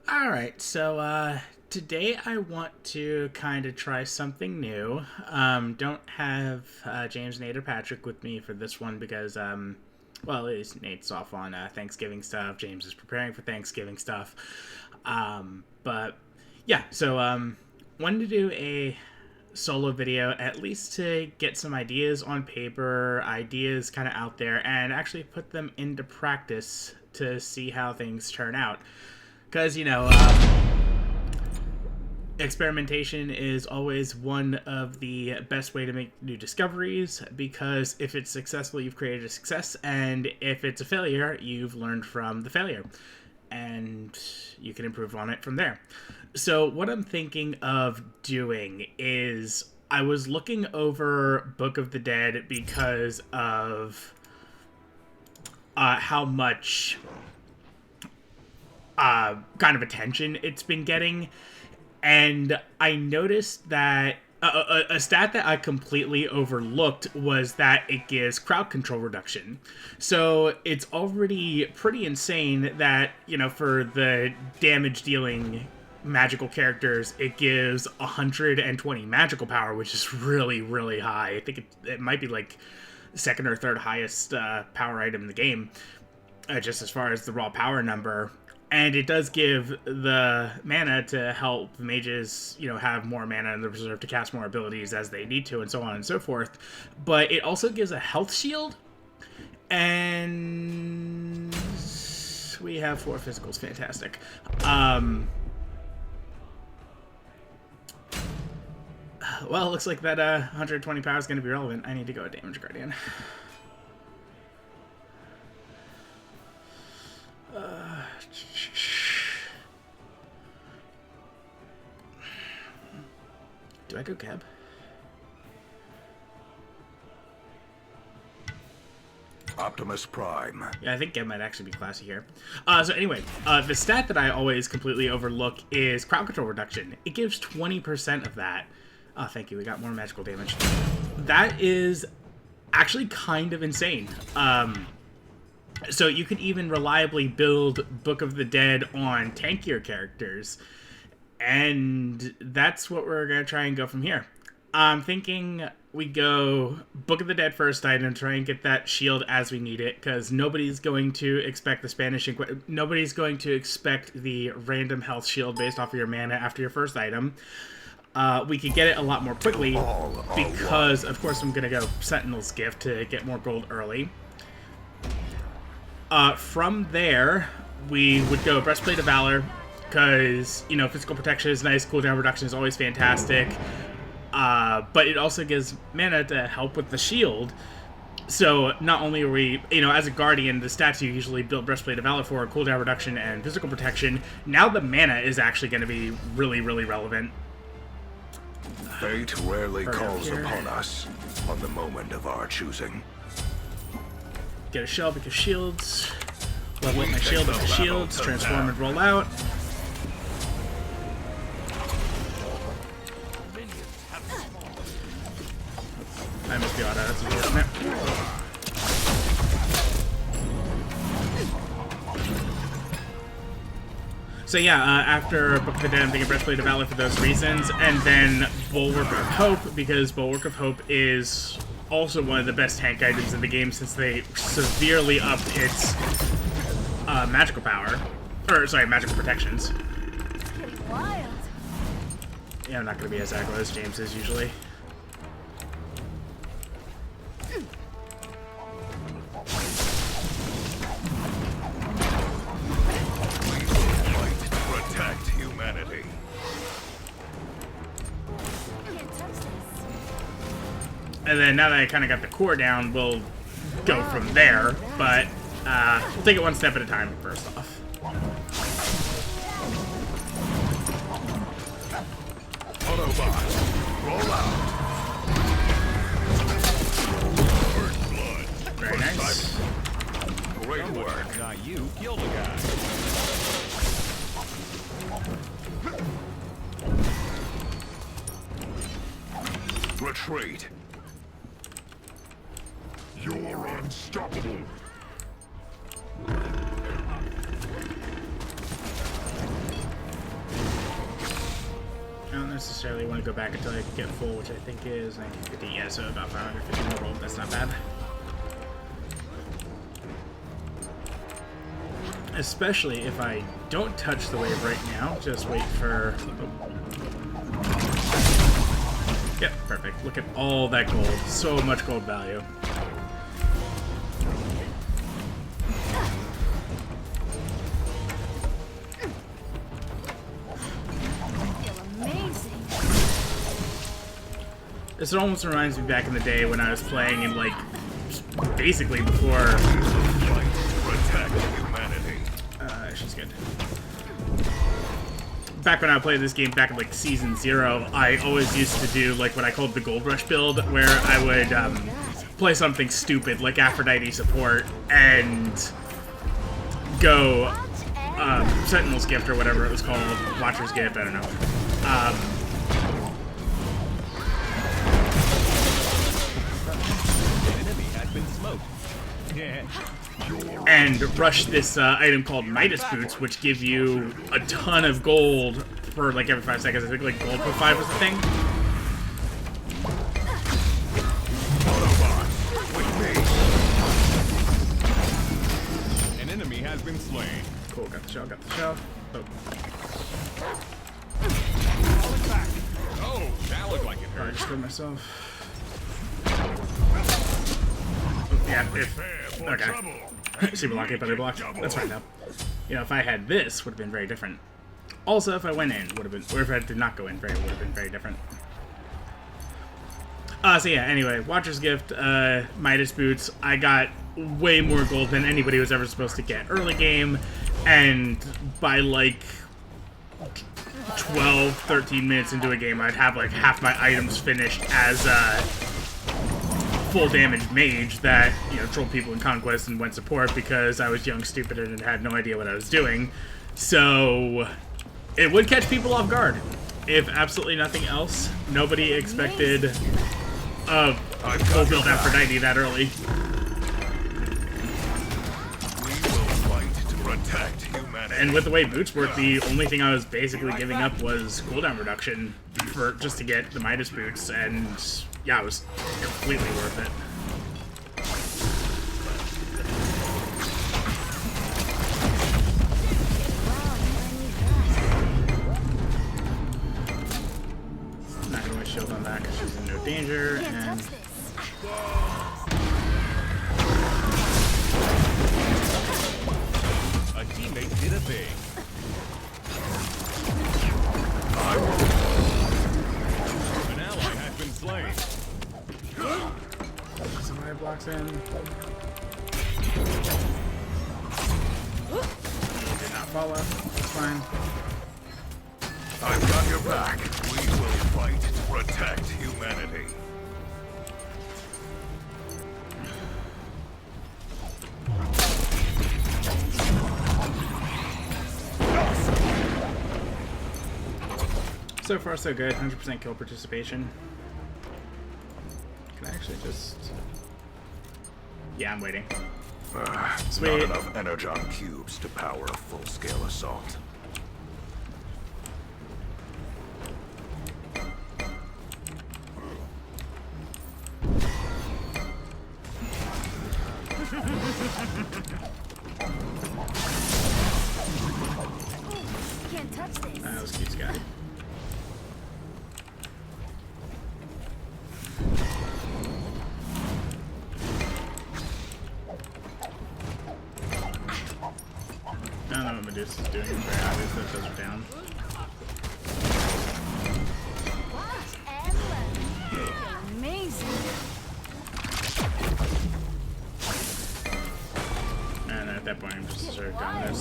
Alright, so today I want to kind of try something new. Don't have James, Nate, or Patrick with me for this one because, well, at least Nate's off on Thanksgiving stuff. James is preparing for Thanksgiving stuff. But yeah, so wanted to do a solo video at least to get some ideas on paper, ideas kind of out there, and actually put them into practice to see how things turn out. Because, experimentation is always one of the best way to make new discoveries, because if it's successful, you've created a success, and if it's a failure, you've learned from the failure, and you can improve on it from there. So what I'm thinking of doing is I was looking over Book of the Dead because of how much kind of attention it's been getting, and I noticed that a stat that I completely overlooked was that it gives crowd control reduction. So it's already pretty insane that, for the damage dealing magical characters, it gives 120 magical power, which is really, really high. I think it might be like second or third highest power item in the game, just as far as the raw power number. And it does give the mana to help mages, have more mana in the reserve to cast more abilities as they need to, and so on and so forth. But it also gives a health shield, and we have 4 physicals. Fantastic. Well, it looks like that 120 power is going to be relevant. I need to go Damage Guardian. Do I go Geb? Optimus Prime. Yeah, I think Geb might actually be classy here. So anyway, the stat that I always completely overlook is crowd control reduction. It gives 20% of that. Oh, thank you. We got more magical damage. That is actually kind of insane. So you can even reliably build Book of the Dead on tankier characters. And that's what we're going to try and go from here. I'm thinking we go Book of the Dead first item, try and get that shield as we need it, because nobody's going to expect the nobody's going to expect the random health shield based off of your mana after your first item. We could get it a lot more quickly, because, of course, I'm going to go Sentinel's Gift to get more gold early. From there, we would go Breastplate of Valor, because, physical protection is nice, cooldown reduction is always fantastic, but it also gives mana to help with the shield. So not only are we, as a Guardian, the stats you usually build Breastplate of Valor for, cooldown reduction and physical protection, now the mana is actually going to be really, really relevant. Fate rarely calls upon us on the moment of our choosing. Get a shell because shields. Level up my shield with the shields. Transform and roll out. I must be auto. That's unfortunate. So yeah, after Book of the Dead, I'm thinking Breastplate of Valor for those reasons, and then Bulwark of Hope, because Bulwark of Hope is also one of the best tank items in the game, since they severely up its magical power. Or, sorry, magical protections. Pretty wild. Yeah, I'm not going to be as aggro as James is usually. Protect humanity. Can't touch this. And then now that I kind of got the core down, we'll go from there. But we'll take it one step at a time first off. Autobot, roll out. First blood. Very nice. Great work. Now you killed a guy. Retreat. You're unstoppable. necessarily want to go back until I get full, which I think is 1950. Yeah, so about 550 more gold. That's not bad. Especially if I don't touch the wave right now. Just wait for... Yep, perfect. Look at all that gold. So much gold value. This almost reminds me back in the day when I was playing in, like, basically before... Protect humanity. She's good. Back when I played this game, back in, like, Season 0, I always used to do, like, what I called the Gold Rush build, where I would, play something stupid, like Aphrodite support, and go, Sentinel's Gift, or whatever it was called, Watcher's Gift, I don't know. And rush this item called Midas Boots, which give you a ton of gold for like every 5 seconds. I think like gold per 5 was the thing. An enemy has been slain. Cool, got the shell, got the shell. Oh. Oh, that looked like it I hurt. just killed myself. Yeah, if... Okay. She blocked it, but I blocked. That's fine, though. You know, if I had this, would have been very different. Also, if I went in, would have been... Or if I did not go in, would have been very different. So yeah, anyway, Watcher's Gift, Midas Boots. I got way more gold than anybody was ever supposed to get early game. And by, like... 12, 13 minutes into a game, I'd have, like, half my items finished as, full damage mage that, you know, trolled people in Conquest and went support because I was young, stupid, and had no idea what I was doing. So, it would catch people off guard. If absolutely nothing else, nobody expected a full build Aphrodite that early. We will fight to protect humanity. And with the way boots work, the only thing I was basically giving up was cooldown reduction for just to get the Midas boots, and yeah, it was completely worth it. I'm not gonna waste shield on that because she's in no danger, and A teammate did a thing. An ally has been slain. somebody blocks in. Did not follow. It's fine. I've got your back. We will fight to protect humanity. So far, so good. 100% kill participation. Can I actually just... Yeah, I'm waiting. Sweet. Not enough energon cubes to power a full-scale assault. Can't touch this. That was cute, Scotty. I don't know what Medusa's doing. It's very obvious that those are down. Watch and learn. Amazing. And at that point, I'm just sort of done with this.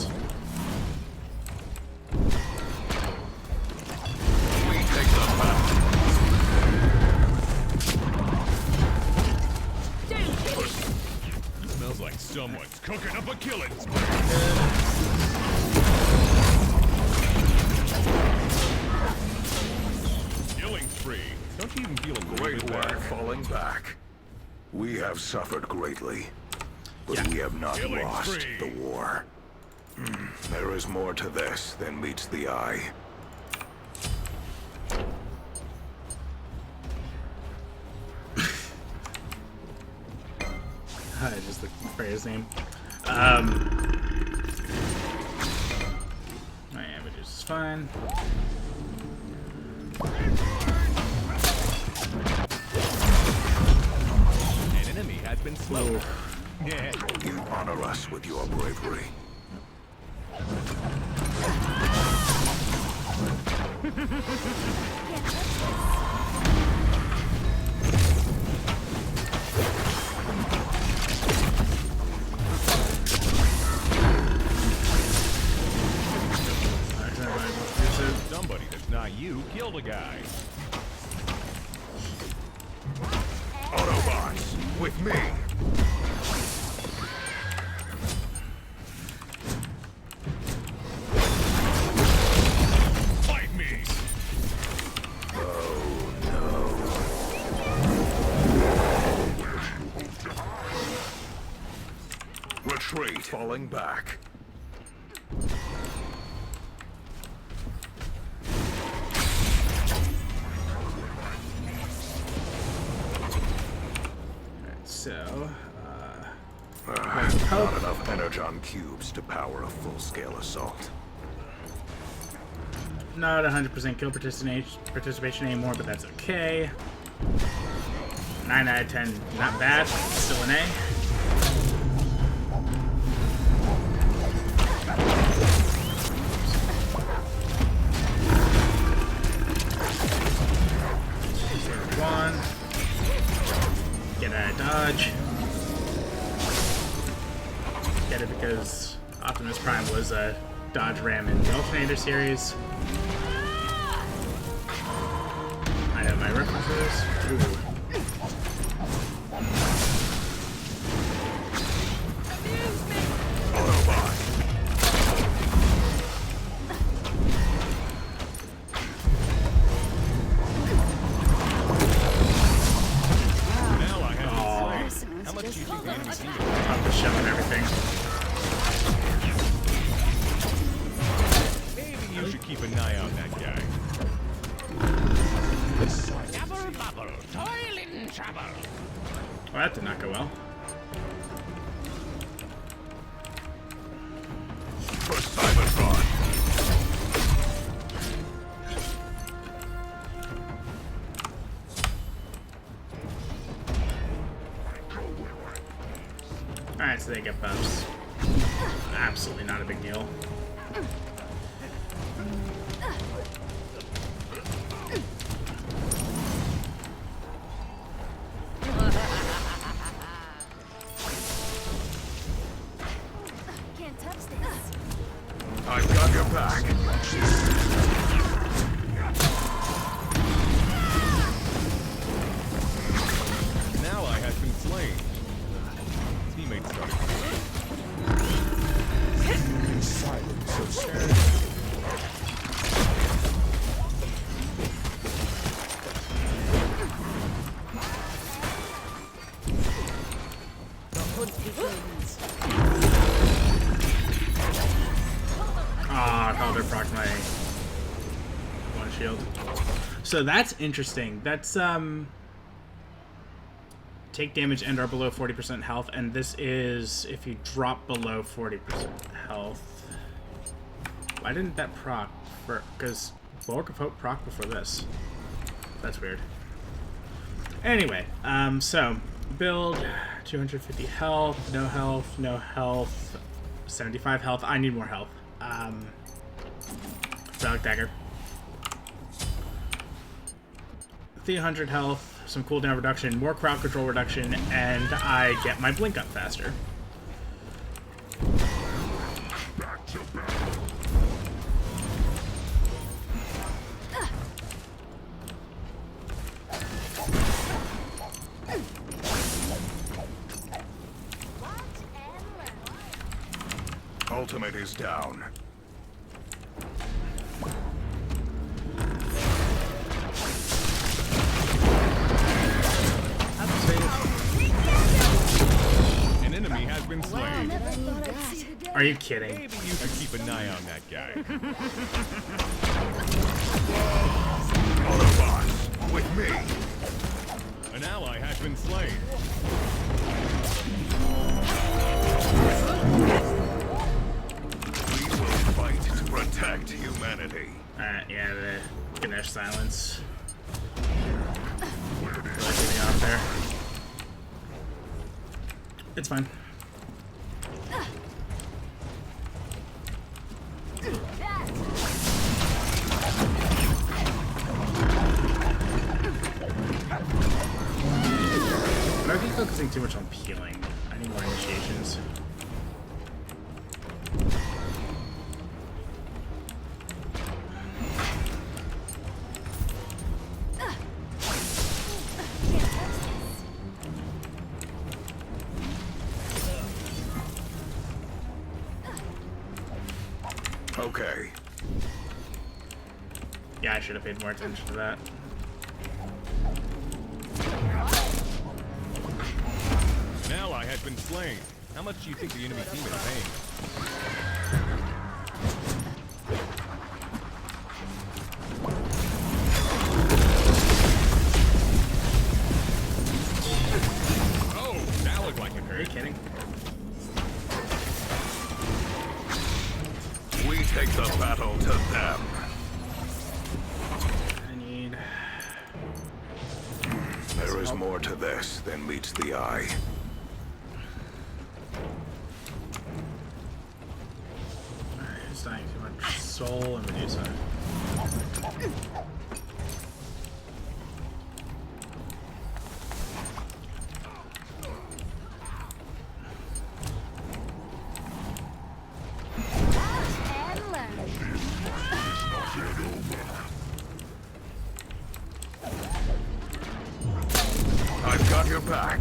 We take the battle. Smells like someone's cooking up a killing spree. Killing spree. Don't you even feel a little Great bit work bad? falling back. We have suffered greatly, but Yeah. we have not Killing lost spree. the war. There is more to this than meets the eye. I just looked for his name. My average is fine. An enemy has been slowed. Yeah. You honor us with your bravery. Somebody that's not you killed a guy. Autobots, with me. Fight me! Retreat. Falling back. So, Not enough energon cubes to power a full-scale assault. not 100% kill participation anymore, but that's okay. 9 out of 10, not bad. Still an A. One. Get out of dodge. Get it because Optimus Prime was a dodge ram in the Alternator series. I know my references. Ooh. Now I have been slain. How much do you think the enemy's healing? Off the shell and everything. Maybe you should keep an eye on that guy. Double bubble, toil in trouble. Well, that did not go well. For Cybertron. Alright, so they get buffs. Absolutely not a big deal. Can't touch this. I've got your back. Now I have been slain. Teammates started. Ah, Calder proc my one shield. So that's interesting. That's take damage and are below 40% health, and this is if you drop below 40% health. Why didn't that proc? Because Bulwark of Hope proc before this. That's weird. Anyway, so build 250 health, no health, no health, 75 health. I need more health. Dog Dagger. 300 health, some cooldown reduction, more crowd control reduction, and I get my blink up faster. Ultimate is down. An enemy has been slain. Never thought I'd see the day. Are you kidding? Maybe you should keep an eye on that guy. Autobots, with me. An ally has been slain. We will fight to protect humanity. Alright, yeah, the Ganesh silence. Really threw me off there. It's fine. But I keep focusing too much on peeling. I need more initiations. Okay. Yeah, I should have paid more attention to that. An ally has been slain. How much do you think the enemy team is paying? Oh, that looked like it Are you hurt. kidding? We take the battle to them. I need... There is more to this than meets the eye. Alright, who's dying too much? Soul and Medusa. And learn. I've got your back.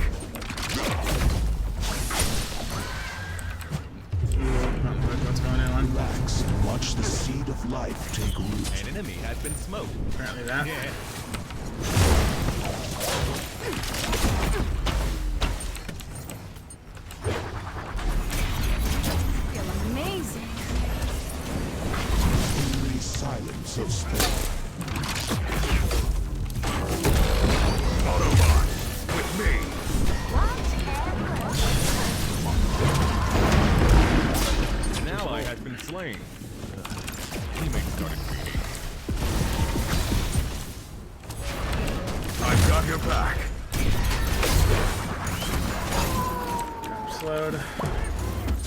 What's going on? Relax and watch the seed of life take root. An enemy has been smoked. Apparently that. Yeah. Feel amazing. The silence of space. Autobot, with me. Watch and learn. An ally has been slain. Teammates started bleeding. I've got your back. I'm slowed.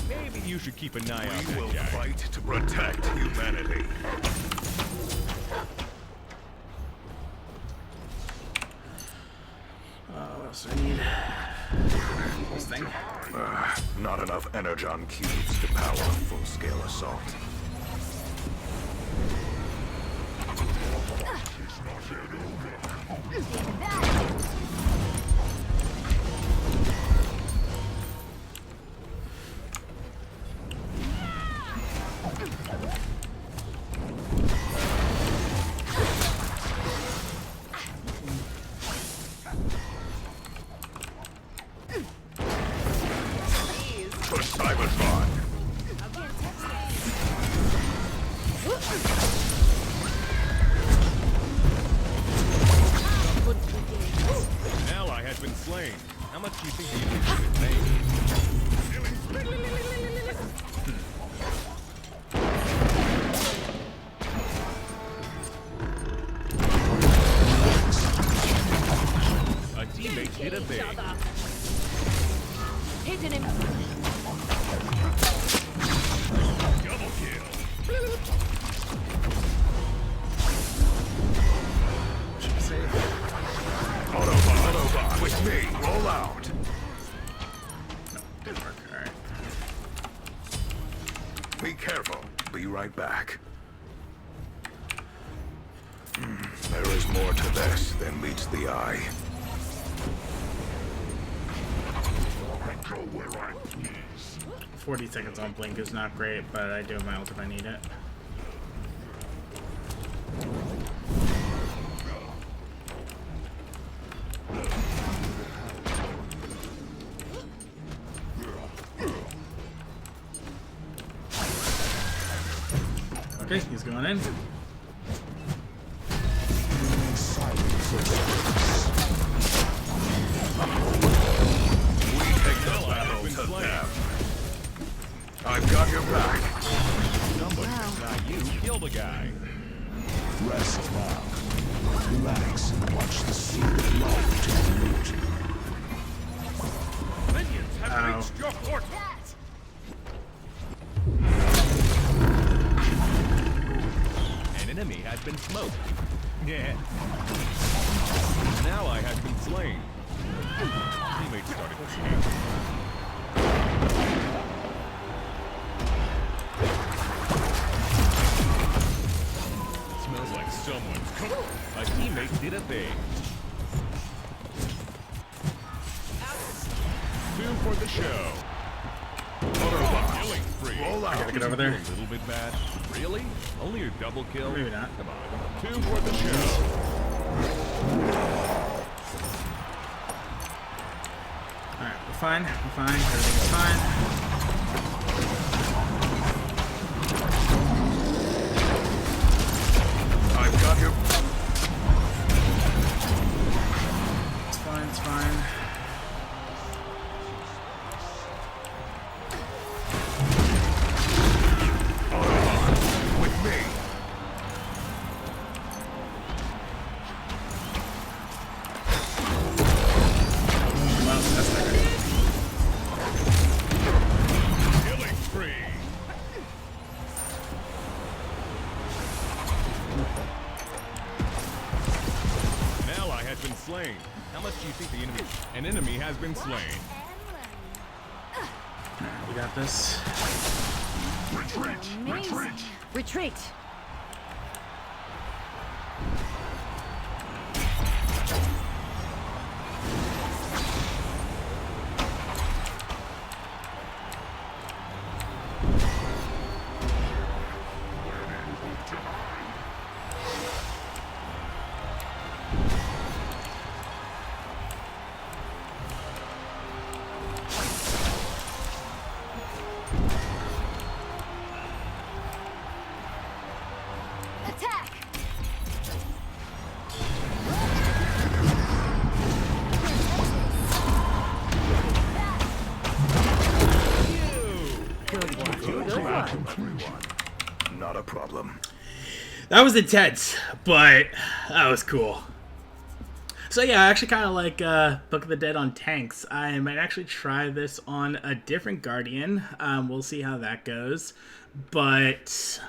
Maybe you should keep an eye on We will that guy. fight to protect humanity. What else do I need? This thing. Not enough energon cubes to power a full-scale assault. For Cybertron. An ally has been slain. How much do you think the enemy team is paying? A teammate did a big. Hidden in Double kill. Should be safe. Autobot, with me. Roll out. No, didn't work. Alright. Be careful. Be right back. There is more to this than meets the eye. 40 seconds on blink is not great, but I do have my ult if I need it. Okay, he's going in. Silence of space. We take the I've got your back. Somebody, not you, kill the guy. Rest now. Relax and watch the seed of life take root. Minions have reached your portal. An enemy has been smoked. Yeah. Now I have been slain. Teammates started bleeding. Smells like someone's cooking. A teammate did a thing. Two for the show. Killing spree. Roll out. Gotta get over there. A little bit bad. Really? Only a double kill? Maybe not. Come on. Two for the show. Alright, we're fine. We're fine. Everything's fine. I've got your... It's fine. It's fine. With me. Well, that's not good. Killing spree. An ally has been slain. How much do you think the enemy... An enemy has been slain. We got this. Amazing. Retreat. Attack. Not a problem. That was intense, but that was cool. So yeah, I actually kind of like Book of the Dead on tanks. I might actually try this on a different Guardian. We'll see how that goes. But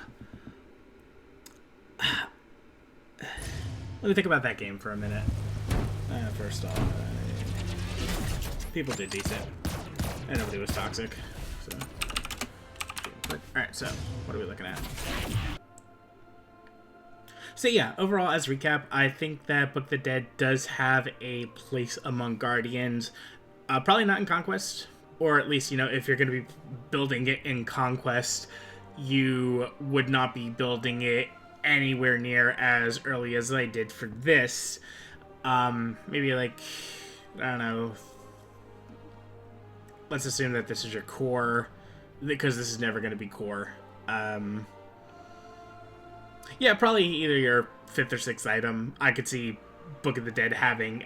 let me think about that game for a minute. First off, people did decent, and nobody was toxic. So, all right. So, what are we looking at? So yeah, overall, as a recap, I think that Book of the Dead does have a place among Guardians. Probably not in Conquest, or at least, you know, if you're going to be building it in Conquest, you would not be building it anywhere near as early as I did for this. Maybe like, I don't know, let's assume that this is your core, because this is never going to be core. Yeah, probably either your 5th or 6th item. I could see Book of the Dead having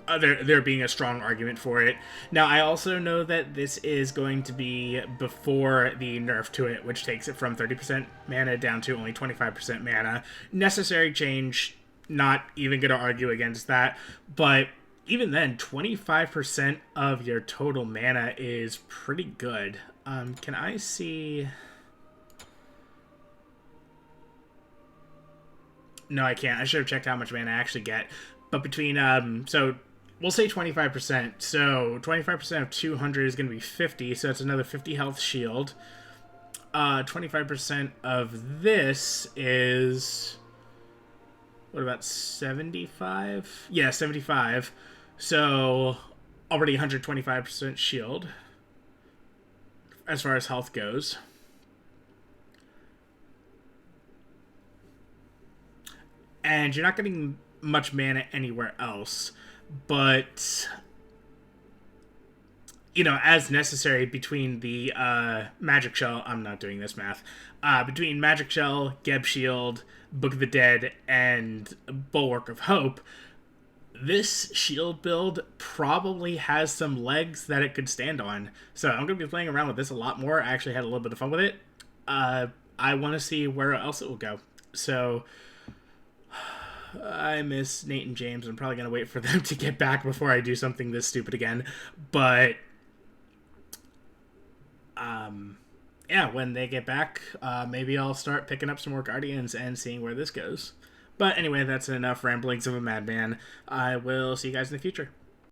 there being a strong argument for it. Now, I also know that this is going to be before the nerf to it, which takes it from 30% mana down to only 25% mana. Necessary change, not even going to argue against that. But even then, 25% of your total mana is pretty good. Can I see... No, I can't. I should have checked how much mana I actually get. But between, so we'll say 25%. So 25% of 200 is going to be 50. So it's another 50 health shield. 25% of this is, what about 75? Yeah, 75. So already 125% shield as far as health goes. And you're not getting much mana anywhere else, but, you know, as necessary between the Magic Shell, I'm not doing this math, between Magic Shell, Geb Shield, Book of the Dead, and Bulwark of Hope, this shield build probably has some legs that it could stand on. So I'm going to be playing around with this a lot more. I actually had a little bit of fun with it. I want to see where else it will go. So I miss Nate and James. I'm probably going to wait for them to get back before I do something this stupid again. But yeah, when they get back, maybe I'll start picking up some more Guardians and seeing where this goes. But anyway, that's enough ramblings of a madman. I will see you guys in the future.